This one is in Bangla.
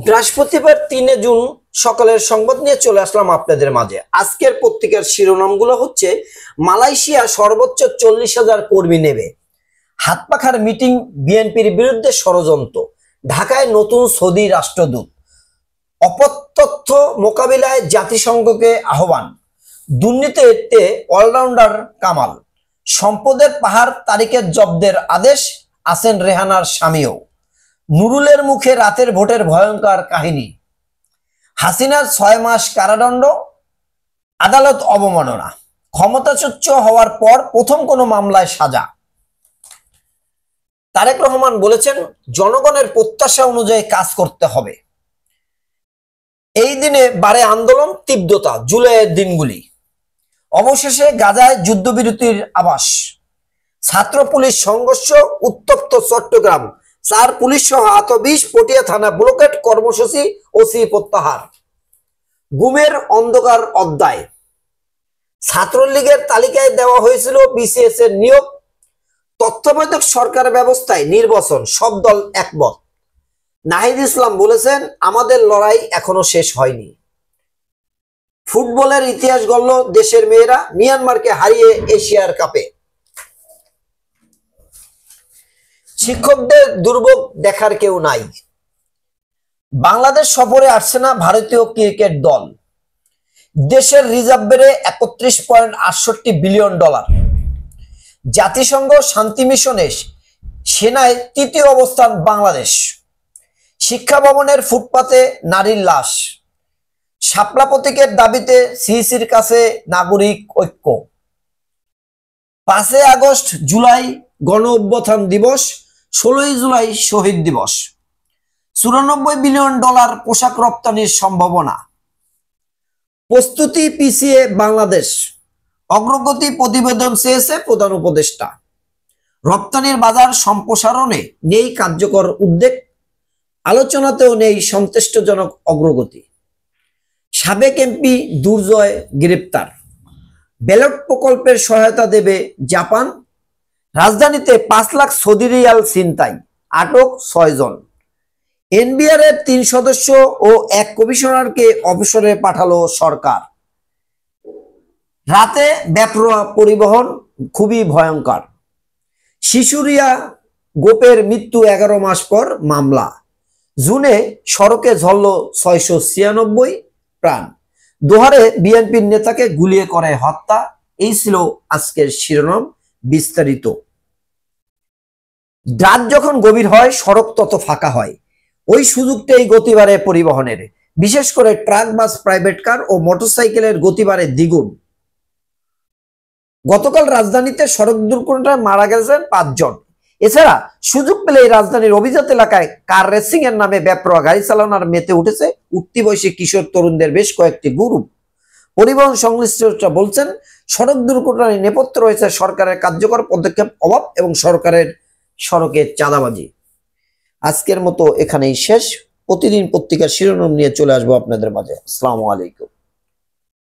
বৃহস্পতিবার 3 জুন সকালের সংবাদ নিয়ে চলে আসলাম আপনাদের মাঝে। আজকের পত্রিকার শিরোনামগুলো হচ্ছে: মালয়েশিয়া সর্বোচ্চ 40,000 কর্মী নেবে, হাত পাখার মিটিং, বিএনপির বিরুদ্ধে ষড়যন্ত্র, ঢাকায় নতুন সৌদি রাষ্ট্রদূত, অপতথ্য মোকাবিলায় জাতিসংঘকে আহ্বান, দুর্নীতিতে অলরাউন্ডার কামাল, সম্পদের পাহাড়, তারিখের জব্দের আদেশ, আছেন রেহানার স্বামীও, নুরুলের মুখে রাতের ভোটের ভয়ঙ্কর কাহিনী, হাসিনার 6 মাস কারাদণ্ড, আদালত অবমাননা, ক্ষমতাচ্যুত হওয়ার পর প্রথম কোনো মামলায় সাজা। তারেক রহমান বলেছেন, জনগণের প্রত্যাশা অনুযায়ী কাজ করতে হবে। এই দিনে বাড়ে আন্দোলন তীব্রতা, জুলাইয়ের দিনগুলি। অবশেষে গাজায় যুদ্ধবিরতির আভাস। ছাত্র পুলিশ সংঘর্ষ, উত্তপ্ত চট্টগ্রাম, 4 পুলিশ সহ আহত 20, পটিয়া থানা ব্লকেট, কর্মসূচি ওসি প্রত্যাহার। গুমের অন্ধকার অধ্যায়। ছাত্রলীগের তালিকায় দেওয়া হয়েছিল বিসিএস এর নিয়োগ। তত্ত্বাবধায়ক সরকার ব্যবস্থায় নির্বাচন, সব দল একমত। নাহিদ ইসলাম বলেছেন, আমাদের লড়াই এখনো শেষ হয়নি। ফুটবলের ইতিহাস গড়ল দেশের মেয়েরা, মিয়ানমারকে হারিয়ে এশিয়ার কাপে। শিক্ষকদের দুর্ভোগ দেখার কেউ নাই। বাংলাদেশ সফরে আসছে না ভারতীয় ক্রিকেট দল। দেশের রিজার্ভ বেড়ে 31.68 বিলিয়ন ডলার। জাতিসংঘ শান্তি মিশনে সেনায় 3য় অবস্থান বাংলাদেশ। শিক্ষা ভবনের ফুটপাতে নারীর লাশ। শাপলা প্রতীকের দাবিতে সিইসির কাছে নাগরিক ঐক্য। 5 আগস্ট জুলাই গণ অভ্যুত্থান দিবস, 16 জুলাই শহীদ দিবস। 94 বিলিয়ন ডলার পোশাক রপ্তানির সম্ভাবনা। প্রস্তুতি পিছিয়ে বাংলাদেশ, অগ্রগতি প্রতিবেদন চেয়েছে প্রধান উপদেষ্টা। রপ্তানির বাজার সম্প্রসারণে নেই কার্যকর উদ্যোগ, আলোচনাতেও নেই সন্তুষ্টজনক অগ্রগতি। সাবেক এমপি দুর্জয় গ্রেপ্তার, ব্যালট প্রকল্পের সহায়তা দেবে জাপান। রাজধানীতে 5 লাখ সৌদি রিয়াল ছিনতাই, আটক 6 জন। এনবিআর এর 3 সদস্য ও 1 কমিশনারকে অবসরে পাঠালো সরকার। রাতে বেপরোয়া পরিবহন, খুবই ভয়ঙ্কর। শিশুরিয়া গোপের মৃত্যু 11 মাস পর মামলা। জুনে সড়কে ঝরল 696 প্রাণ। দোহারে বিএনপির নেতাকে গুলিয়ে করে হত্যা। এই ছিল আজকের শিরোনাম। বিস্তারিত। রাত যখন গভীর হয়, সড়ক তত ফাঁকা হয়। ওই সুযোগটাই গতি বাড়ে পরিবহনের, বিশেষ করে ট্রাক, বাস, প্রাইভেট কার ও মোটরসাইকেলের গতি বাড়ে দ্বিগুণ। গতকাল রাজধানীতে সড়ক দুর্ঘটনায় মারা গেছেন 5 জন। এছাড়া সুযোগ পেলে রাজধানীর অভিজাত এলাকায় কার রেসিং এর নামে বেপরোয়া গাড়ি চালানোর মেতে উঠেছে উঠতি বয়সী কিশোর তরুণদের বেশ কয়েকটি গ্রুপ। পরিবহন সংশ্লিষ্টরা বলছেন, সড়ক দুর্ঘটনায় নেপথ্যে রয়েছে সরকারের কার্যকর পদক্ষেপ অভাব এবং সরকারের সড়কে চাঁদাবাজি। আজকের মতো এখানেই শেষ। প্রতিদিন পত্রিকার শিরোনাম নিয়ে চলে আসবো আপনাদের মাঝে। আসসালামু আলাইকুম।